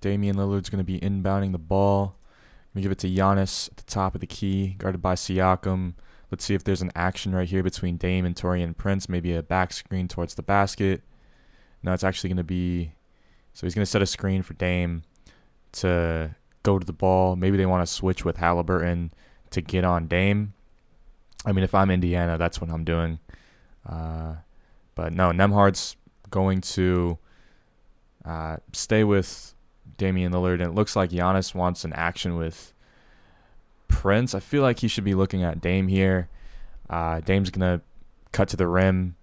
Damian Lillard's going to be inbounding the ball. Going to give it to Giannis at the top of the key, guarded by Siakam. Let's see if there's an action right here between Dame and Taurean Prince. Maybe a back screen towards the basket. No, it's actually going to be... So he's going to set a screen for Dame to go to the ball. Maybe they want to switch with Halliburton to get on Dame. I mean, if I'm Indiana, that's what I'm doing. But no, Nembhard's going to stay with Damian Lillard. And it looks like Giannis wants an action with Prince. I feel like he should be looking at Dame here. Dame's going to cut to the rim.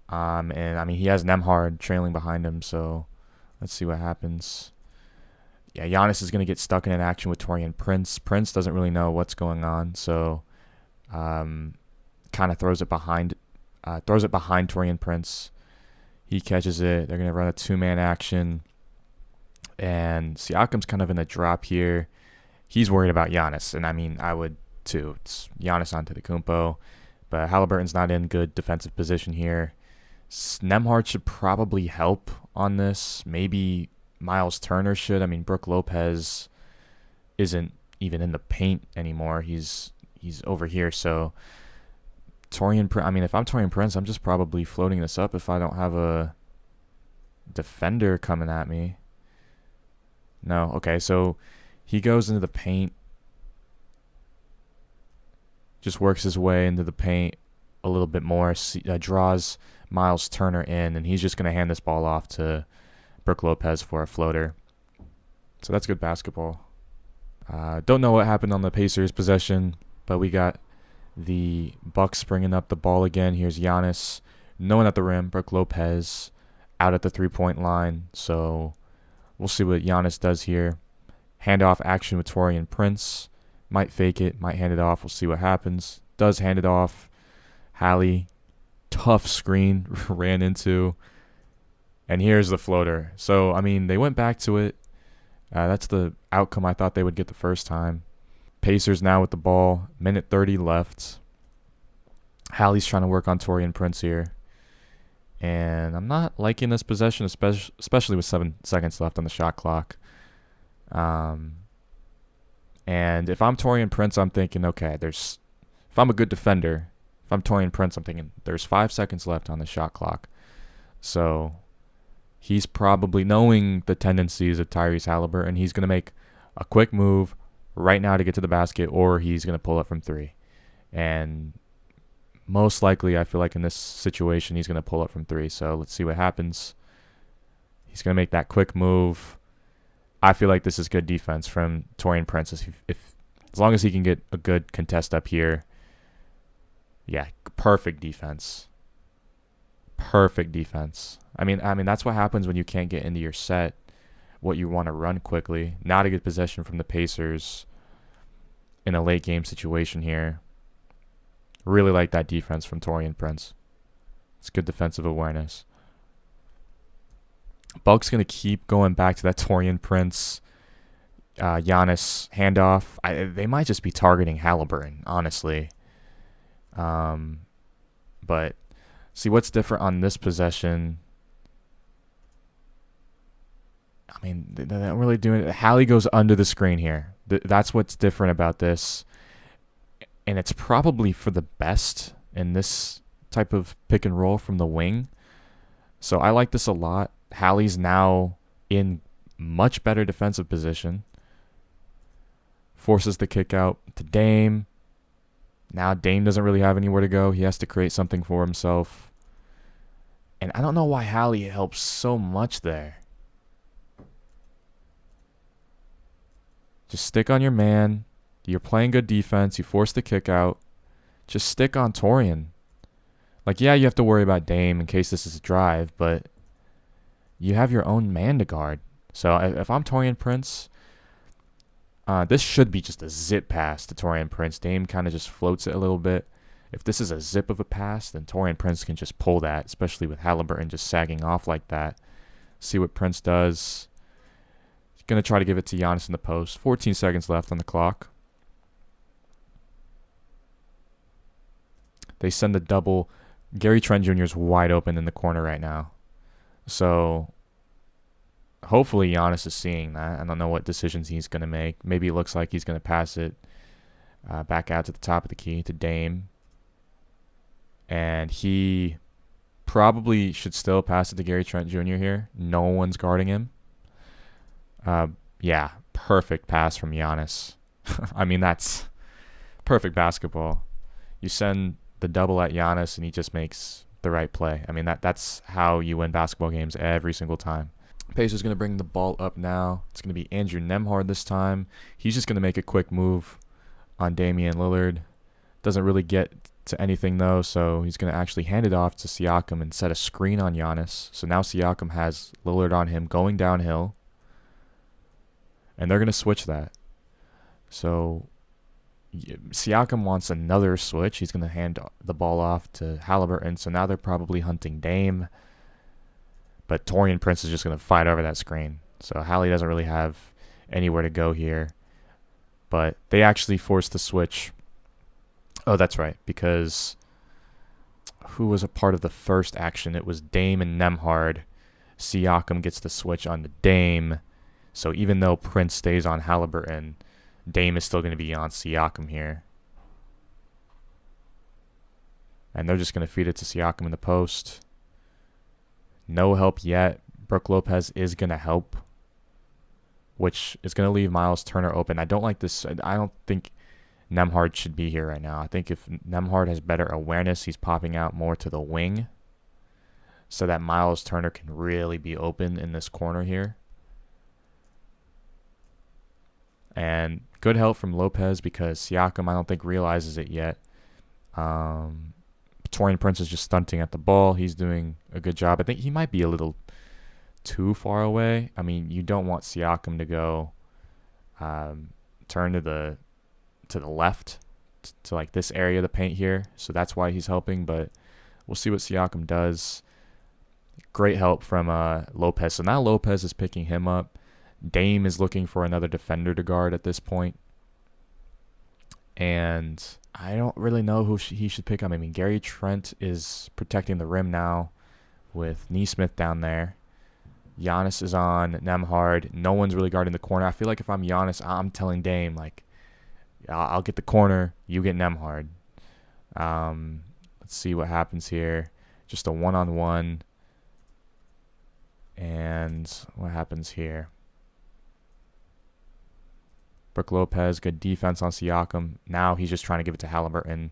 And, I mean, he has Nembhard trailing behind him. So let's see what happens. Yeah, Giannis is going to get stuck in an action with Taurean Prince. Prince doesn't really know what's going on. So kind of throws it behind Taurean Prince. He catches it. They're going to run a two-man action. And Siakam's kind of in a drop here. He's worried about Giannis. And, I mean, I would too. It's Giannis Antetokounmpo. But Halliburton's not in good defensive position here. Nembhard should probably help on this. Maybe Miles Turner should. I mean, Brook Lopez isn't even in the paint anymore. He's over here. So, if I'm Taurean Prince, I'm just probably floating this up if I don't have a defender coming at me. No. Okay, so he goes into the paint. Just works his way into the paint a little bit more. Draws Miles Turner in, and he's just going to hand this ball off to Brook Lopez for a floater. So that's good basketball. Don't know what happened on the Pacers possession, but we got the Bucks bringing up the ball again. Here's Giannis. No one at the rim. Brook Lopez out at the three-point line. So we'll see what Giannis does here. Handoff action with Taurean Prince. Might fake it. Might hand it off. We'll see what happens. Does hand it off. Hallie. Tough screen. Ran into. And here's the floater. So, I mean, they went back to it. That's the outcome I thought they would get the first time. Pacers now with the ball. Minute 30 left. Hallie's trying to work on Taurean Prince here. And I'm not liking this possession, especially with 7 seconds left on the shot clock. And if I'm Taurean Prince, I'm thinking, okay, if I'm a good defender, if I'm Taurean Prince, I'm thinking there's 5 seconds left on the shot clock. So he's probably knowing the tendencies of Tyrese Halliburton. He's going to make a quick move right now to get to the basket, or he's going to pull up from 3. And most likely, I feel like in this situation, he's going to pull up from 3. So let's see what happens. He's going to make that quick move. I feel like this is good defense from Taurean Prince. As long as he can get a good contest up here. Yeah, perfect defense. Perfect defense. I mean that's what happens when you can't get into your set, what you want to run quickly. Not a good possession from the Pacers in a late game situation here. Really like that defense from Taurean Prince. It's good defensive awareness. Bucks going to keep going back to that Taurean Prince, Giannis handoff. They might just be targeting Halliburton, honestly. But see what's different on this possession. I mean, they're not really doing it. Hallie goes under the screen here. That's what's different about this. And it's probably for the best in this type of pick and roll from the wing. So I like this a lot. Hallie's now in much better defensive position. Forces the kick out to Dame. Now Dame doesn't really have anywhere to go. He has to create something for himself. And I don't know why Hallie helps so much there. Just stick on your man. You're playing good defense. You force the kick out. Just stick on Taurean. Like, yeah, you have to worry about Dame in case this is a drive, but you have your own man to guard. So if I'm Taurean Prince, this should be just a zip pass to Taurean Prince. Dame kind of just floats it a little bit. If this is a zip of a pass, then Taurean Prince can just pull that, especially with Halliburton just sagging off like that. See what Prince does. He's going to try to give it to Giannis in the post. 14 seconds left on the clock. They send the double. Gary Trent Jr. is wide open in the corner right now. So hopefully Giannis is seeing that. I don't know what decisions he's going to make. Maybe it looks like he's going to pass it back out to the top of the key to Dame. And he probably should still pass it to Gary Trent Jr. here. No one's guarding him. Yeah, perfect pass from Giannis. I mean, that's perfect basketball. You send the double at Giannis and he just makes the right play. I mean, that's how you win basketball games every single time. Pacers going to bring the ball up now. It's going to be Andrew Nembhard this time. He's just going to make a quick move on Damian Lillard. Doesn't really get to anything though, so he's going to actually hand it off to Siakam and set a screen on Giannis. So now Siakam has Lillard on him going downhill. And they're going to switch that. So Siakam wants another switch. He's going to hand the ball off to Halliburton. So now they're probably hunting Dame. But Taurean Prince is just going to fight over that screen. So Hallie doesn't really have anywhere to go here. But they actually forced the switch. Oh, that's right. Because who was a part of the first action? It was Dame and Nembhard. Siakam gets the switch on the Dame. So even though Prince stays on Halliburton, Dame is still going to be on Siakam here. And they're just going to feed it to Siakam in the post. No help yet. Brook Lopez is going to help, which is going to leave Miles Turner open. I don't like this. I don't think Nembhard should be here right now. I think if Nembhard has better awareness, he's popping out more to the wing so that Miles Turner can really be open in this corner here. And good help from Lopez because Siakam, I don't think, realizes it yet. Taurean Prince is just stunting at the ball. He's doing a good job. I think he might be a little too far away. I mean, you don't want Siakam to go turn to the left to like this area of the paint here. So that's why he's helping. But we'll see what Siakam does. Great help from Lopez. So now Lopez is picking him up. Dame is looking for another defender to guard at this point. And I don't really know who he should pick up. I mean, Gary Trent is protecting the rim now with Nesmith down there. Giannis is on Nembhard. No one's really guarding the corner. I feel like if I'm Giannis, I'm telling Dame, like, I'll get the corner. You get Nembhard. Let's see what happens here. Just a one-on-one. And what happens here? Brook Lopez, good defense on Siakam. Now he's just trying to give it to Halliburton.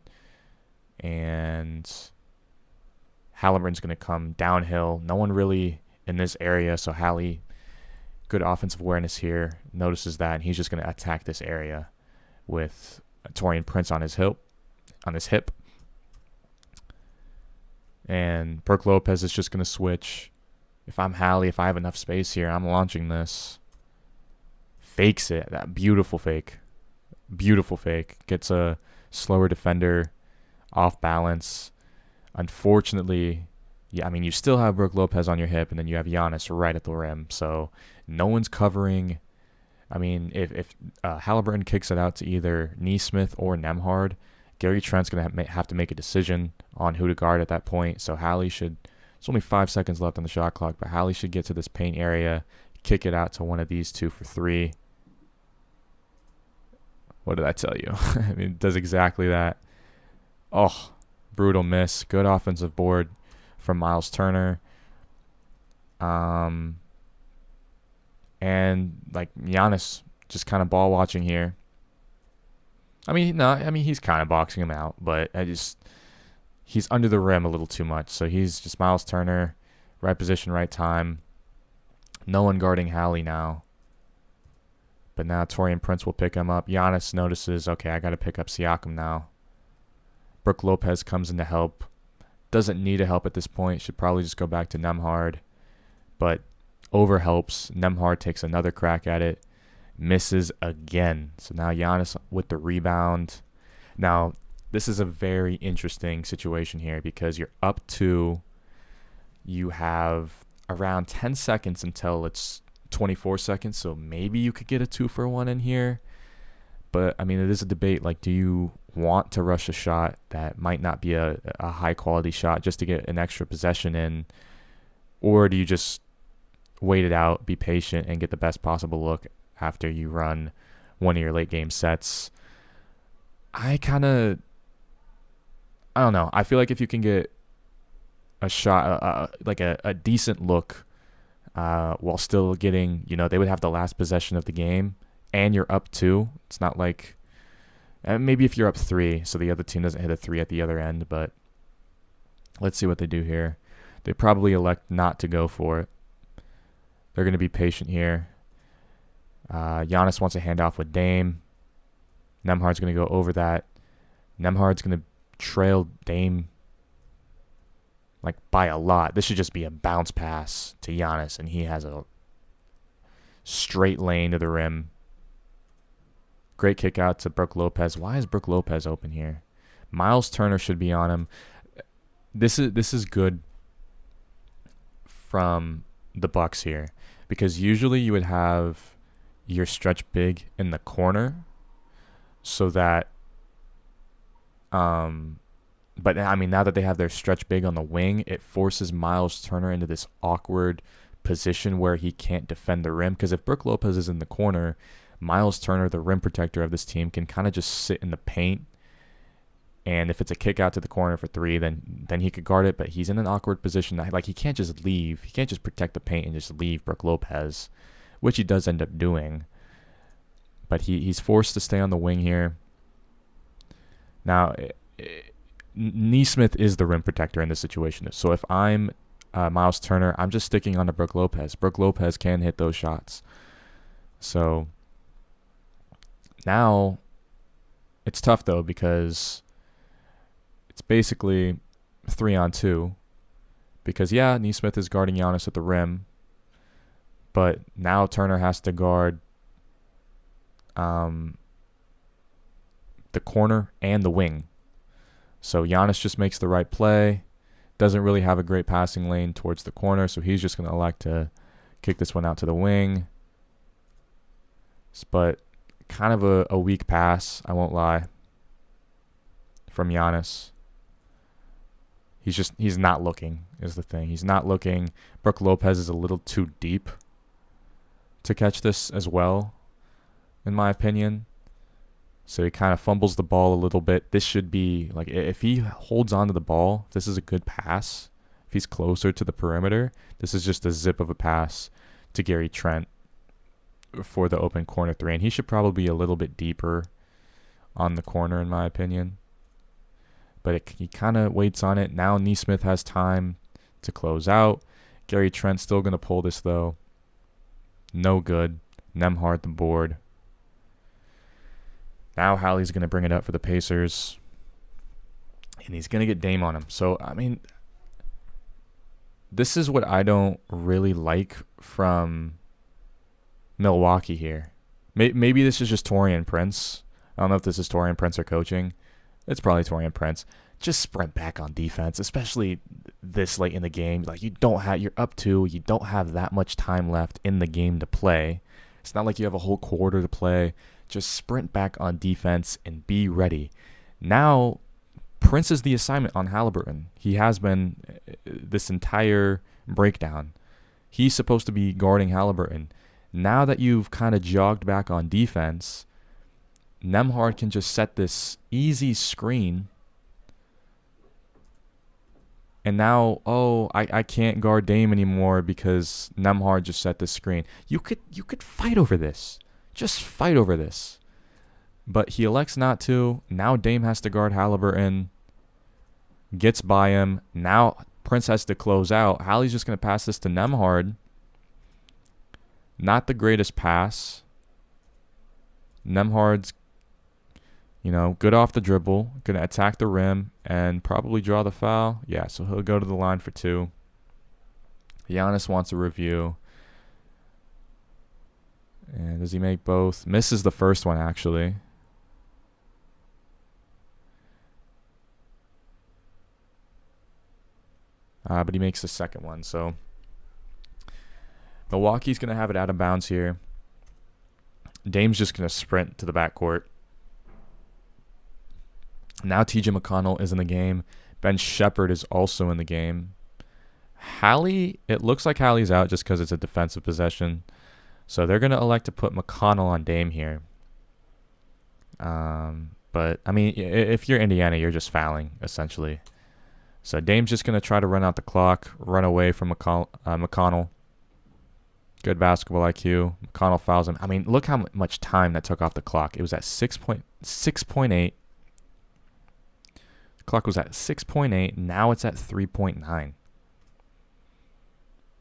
And Halliburton's going to come downhill. No one really in this area. So Hallie, good offensive awareness here, notices that. And he's just going to attack this area with Taurean Prince on his hip. And Brook Lopez is just going to switch. If I'm Hallie, if I have enough space here, I'm launching this. Fakes it. That beautiful fake. Beautiful fake. Gets a slower defender off balance. Unfortunately, yeah, I mean, you still have Brook Lopez on your hip, and then you have Giannis right at the rim. So no one's covering. I mean, if Halliburton kicks it out to either Nesmith or Nembhard, Gary Trent's going to have to make a decision on who to guard at that point. So Hallie should, it's only 5 seconds left on the shot clock, but Hallie should get to this paint area, kick it out to one of these two for three. What did I tell you? I mean, it does exactly that. Oh, brutal miss. Good offensive board from Miles Turner. And like Giannis just kind of ball watching here. He's kind of boxing him out, but he's under the rim a little too much. So he's just Miles Turner, right position, right time. No one guarding Hallie now. But now Taurean Prince will pick him up. Giannis notices, okay, I got to pick up Siakam now. Brook Lopez comes in to help. Doesn't need a help at this point. Should probably just go back to Nembhard. But over helps. Nembhard takes another crack at it. Misses again. So now Giannis with the rebound. Now, this is a very interesting situation here because you're up 2. You have around 10 seconds until it's 24 seconds, so maybe you could get a 2-for-1 in here. But I mean, it is a debate. Like, do you want to rush a shot that might not be a high quality shot just to get an extra possession in, or do you just wait it out, be patient, and get the best possible look after you run one of your late game sets. I don't know. I feel like if you can get a shot, like a decent look, while still getting, they would have the last possession of the game, and you're up 2. It's not like, maybe if you're up 3, so the other team doesn't hit a 3 at the other end, but let's see what they do here. They probably elect not to go for it. They're going to be patient here. Giannis wants a handoff with Dame. Nembhard's going to go over that. Nembhard's going to trail Dame like by a lot. This should just be a bounce pass to Giannis, and he has a straight lane to the rim. Great kick out to Brook Lopez. Why is Brook Lopez open here? Miles Turner should be on him. This is good from the Bucks here, because usually you would have your stretch big in the corner, so that but I mean, now that they have their stretch big on the wing, it forces Miles Turner into this awkward position where he can't defend the rim, because if Brook Lopez is in the corner, Miles Turner, the rim protector of this team, can kind of just sit in the paint, and if it's a kick out to the corner for 3, then he could guard it, but he's in an awkward position. Like, he can't just leave. He can't just protect the paint and just leave Brook Lopez, which he does end up doing. But he's forced to stay on the wing here. Now, Nesmith is the rim protector in this situation. So if I'm Miles Turner, I'm just sticking on to Brook Lopez. Brook Lopez can hit those shots. So now it's tough, though, because it's basically 3-on-2. Because, yeah, Nesmith is guarding Giannis at the rim, but now Turner has to guard the corner and the wing. So Giannis just makes the right play, doesn't really have a great passing lane towards the corner, so he's just going to elect to kick this one out to the wing. But kind of a weak pass, I won't lie, from Giannis. He's not looking, is the thing. He's not looking. Brook Lopez is a little too deep to catch this as well, in my opinion. So he kind of fumbles the ball a little bit. This should be, like, if he holds on to the ball, this is a good pass. If he's closer to the perimeter, this is just a zip of a pass to Gary Trent for the open corner 3. And he should probably be a little bit deeper on the corner, in my opinion. But he kind of waits on it. Now Nesmith has time to close out. Gary Trent's still going to pull this, though. No good. Nembhard the board. Now Hallie's going to bring it up for the Pacers. And he's going to get Dame on him. So, I mean, this is what I don't really like from Milwaukee here. Maybe this is just Taurean Prince. I don't know if this is Taurean Prince or coaching. It's probably Taurean Prince. Just sprint back on defense, especially this late in the game. Like, you're up 2. You don't have that much time left in the game to play. It's not like you have a whole quarter to play. Just sprint back on defense and be ready. Now, Prince is the assignment on Haliburton. He has been this entire breakdown. He's supposed to be guarding Haliburton. Now that you've kind of jogged back on defense, Nembhard can just set this easy screen. And now, I can't guard Dame anymore because Nembhard just set this screen. You could fight over this. Just fight over this. But he elects not to. Now Dame has to guard Haliburton. Gets by him. Now Prince has to close out. Hallie's just going to pass this to Nembhard. Not the greatest pass. Nembhard's, good off the dribble. Going to attack the rim and probably draw the foul. Yeah, so he'll go to the line for 2. Giannis wants a review. And does he make both? Misses the first one, actually. But he makes the second one. So Milwaukee's going to have it out of bounds here. Dame's just going to sprint to the backcourt. Now TJ McConnell is in the game. Ben Shepherd is also in the game. Hallie, it looks like Hallie's out just because it's a defensive possession. So they're going to elect to put McConnell on Dame here. But, I mean, if you're Indiana, you're just fouling, essentially. So Dame's just going to try to run out the clock, run away from McConnell. Good basketball IQ. McConnell fouls him. I mean, look how much time that took off the clock. It was at 6.8. The clock was at 6.8. Now it's at 3.9.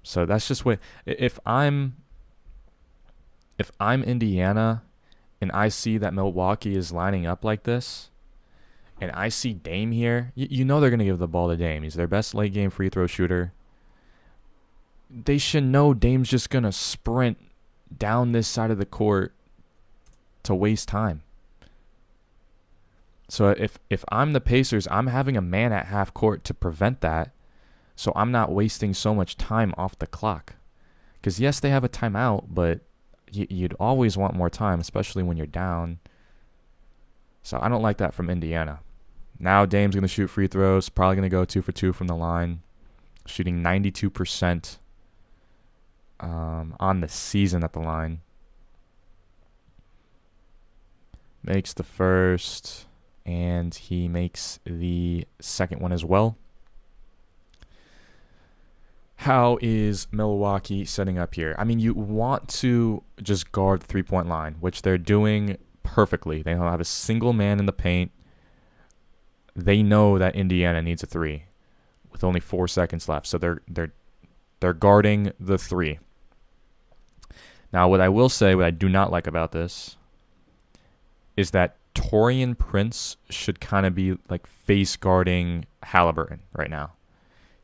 So that's just what... If I'm Indiana and I see that Milwaukee is lining up like this, and I see Dame here, you know they're going to give the ball to Dame. He's their best late game free throw shooter. They should know Dame's just going to sprint down this side of the court to waste time. So if I'm the Pacers, I'm having a man at half court to prevent that, so I'm not wasting so much time off the clock. Because yes, they have a timeout, but you'd always want more time, especially when you're down. So I don't like that from Indiana. Now Dame's going to shoot free throws. Probably going to go 2 for 2 from the line. Shooting 92% on the season at the line. Makes the first, and he makes the second one as well. How is Milwaukee setting up here? I mean, you want to just guard the three-point line, which they're doing perfectly. They don't have a single man in the paint. They know that Indiana needs a three with only 4 seconds left, so they're guarding the three. Now, what I will say, what I do not like about this, is that Taurean Prince should kind of be like face guarding Halliburton right now.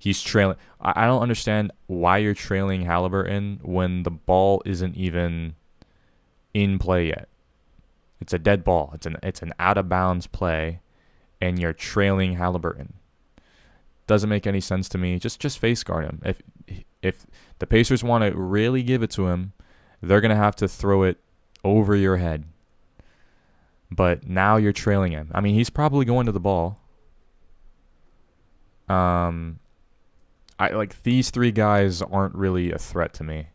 He's trailing. I don't understand why you're trailing Halliburton when the ball isn't even in play yet. It's a dead ball. It's an out of bounds play, and you're trailing Halliburton. Doesn't make any sense to me. Just face guard him. If the Pacers want to really give it to him, they're gonna have to throw it over your head. But now you're trailing him. I mean, he's probably going to the ball. These three guys aren't really a threat to me.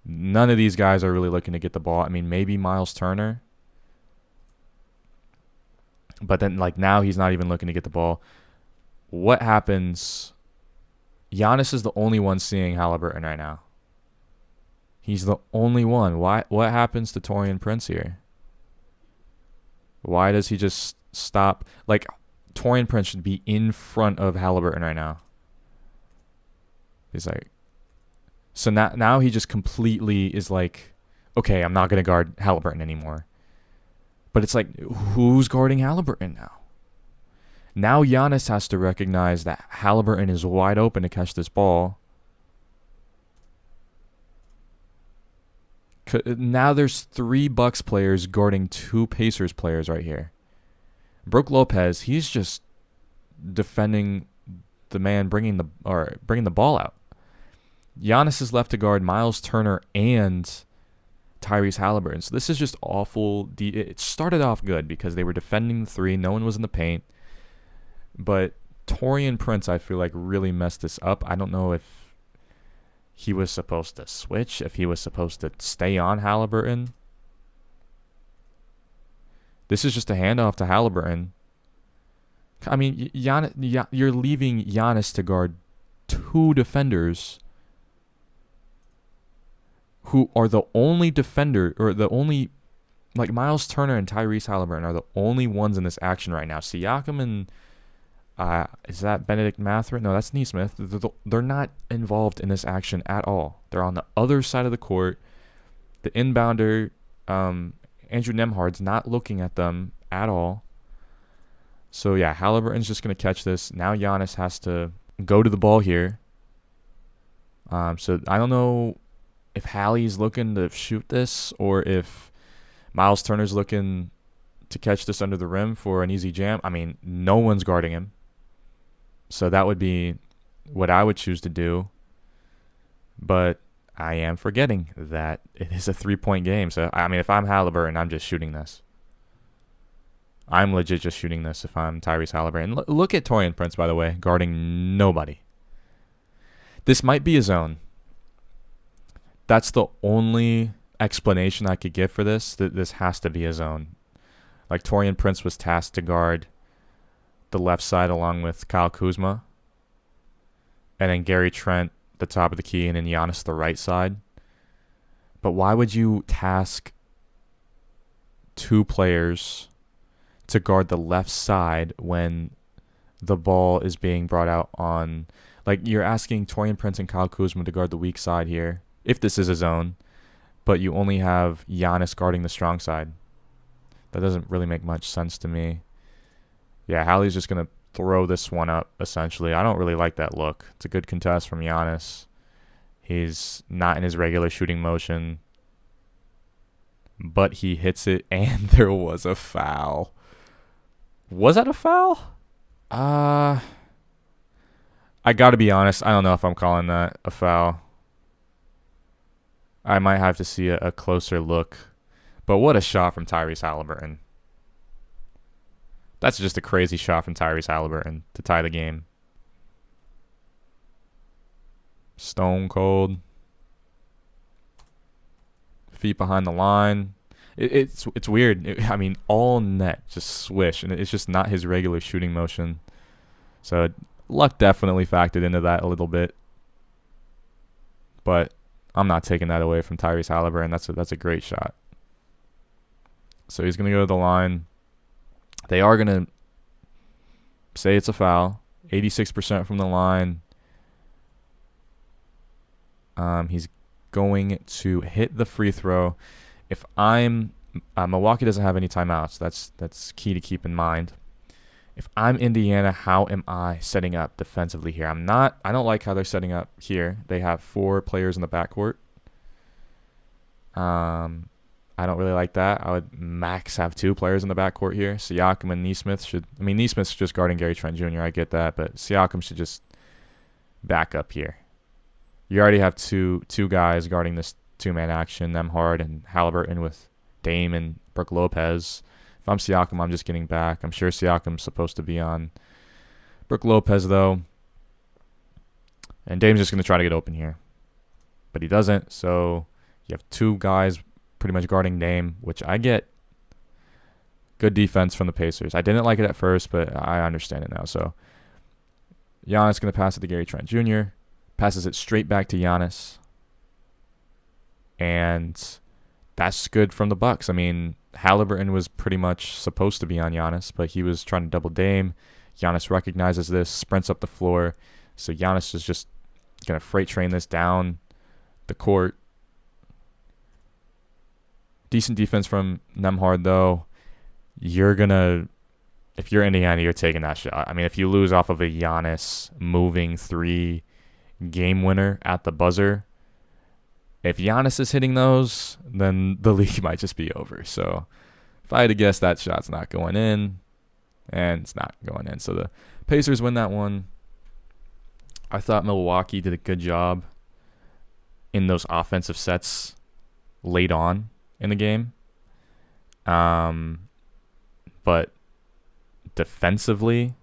None of these guys are really looking to get the ball. I mean, maybe Miles Turner. But then, now he's not even looking to get the ball. What happens? Giannis is the only one seeing Halliburton right now. He's the only one. What happens to Taurean Prince here? Why does he just stop? Taurean Prince should be in front of Halliburton right now. He's like... So now he just completely is like, okay, I'm not going to guard Halliburton anymore. But it's like, who's guarding Halliburton now? Now Giannis has to recognize that Halliburton is wide open to catch this ball. Now there's 3 Bucks players guarding 2 Pacers players right here. Brook Lopez, he's just defending the man bringing the ball out. Giannis is left to guard Miles Turner and Tyrese Halliburton. So this is just awful. It started off good because they were defending the 3. No one was in the paint. But Taurean Prince, I feel like, really messed this up. I don't know if he was supposed to switch, if he was supposed to stay on Halliburton. This is just a handoff to Halliburton. I mean, you're leaving Giannis to guard 2 defenders who are the only defender, or the only, Miles Turner and Tyrese Halliburton are the only ones in this action right now. Siakam and, is that Benedict Mathurin? No, that's Nesmith. They're not involved in this action at all. They're on the other side of the court. The inbounder, Andrew Nembhard's not looking at them at all. So, yeah, Halliburton's just going to catch this. Now Giannis has to go to the ball here. So I don't know if Hallie's looking to shoot this or if Miles Turner's looking to catch this under the rim for an easy jam. I mean, no one's guarding him. So that would be what I would choose to do. But I am forgetting that it is a 3-point game. So, I mean, if I'm Halliburton, I'm just shooting this. I'm legit just shooting this if I'm Tyrese Halliburton. Look at Taurean Prince, by the way, guarding nobody. This might be a zone. That's the only explanation I could give for this. That this has to be a zone. Like Taurean Prince was tasked to guard the left side along with Kyle Kuzma, and then Gary Trent the top of the key, and then Giannis the right side. But why would you task two players to guard the left side when the ball is being brought out on, like, you're asking Taurean Prince and Kyle Kuzma to guard the weak side here, if this is a zone, but you only have Giannis guarding the strong side. That doesn't really make much sense to me. Yeah, Hallie's just going to throw this one up, essentially. I don't really like that look. It's a good contest from Giannis. He's not in his regular shooting motion, but he hits it, and there was a foul. Was that a foul? I got to be honest. I don't know if I'm calling that a foul. I might have to see a closer look. But what a shot from Tyrese Halliburton. That's just a crazy shot from Tyrese Halliburton to tie the game. Stone cold. Feet behind the line. It's weird. I mean, all net, just swish, and it's just not his regular shooting motion. So luck definitely factored into that a little bit. But I'm not taking that away from Tyrese Halliburton. That's a great shot. So he's going to go to the line. They are going to say it's a foul. 86% from the line. He's going to hit the free throw. If I'm Milwaukee doesn't have any timeouts. That's key to keep in mind. If I'm Indiana, how am I setting up defensively here? I don't like how they're setting up here. They have 4 players in the backcourt. I don't really like that. I would max have 2 players in the backcourt here. Siakam and Nesmith should. I mean, Nesmith's just guarding Gary Trent Jr. I get that, but Siakam should just back up here. You already have two guys guarding this 2-man action, Nembhard and Halliburton with Dame and Brook Lopez. If I'm Siakam, I'm just getting back. I'm sure Siakam's supposed to be on Brook Lopez, though. And Dame's just going to try to get open here. But he doesn't, so you have 2 guys pretty much guarding Dame, which I get. Good defense from the Pacers. I didn't like it at first, but I understand it now. So Giannis going to pass it to Gary Trent Jr., passes it straight back to Giannis. And that's good from the Bucks. I mean, Halliburton was pretty much supposed to be on Giannis, but he was trying to double Dame. Giannis recognizes this, sprints up the floor. So Giannis is just going to freight train this down the court. Decent defense from Nembhard, though. If you're Indiana, you're taking that shot. I mean, if you lose off of a Giannis moving 3 game winner at the buzzer, if Giannis is hitting those, then the league might just be over. So if I had to guess, that shot's not going in, and it's not going in. So the Pacers win that one. I thought Milwaukee did a good job in those offensive sets late on in the game. But defensively,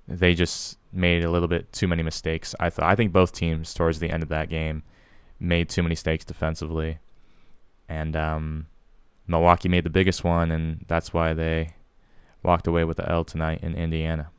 they just made a little bit too many mistakes. I think both teams towards the end of that game made too many mistakes defensively. And Milwaukee made the biggest one, and that's why they walked away with the L tonight in Indiana.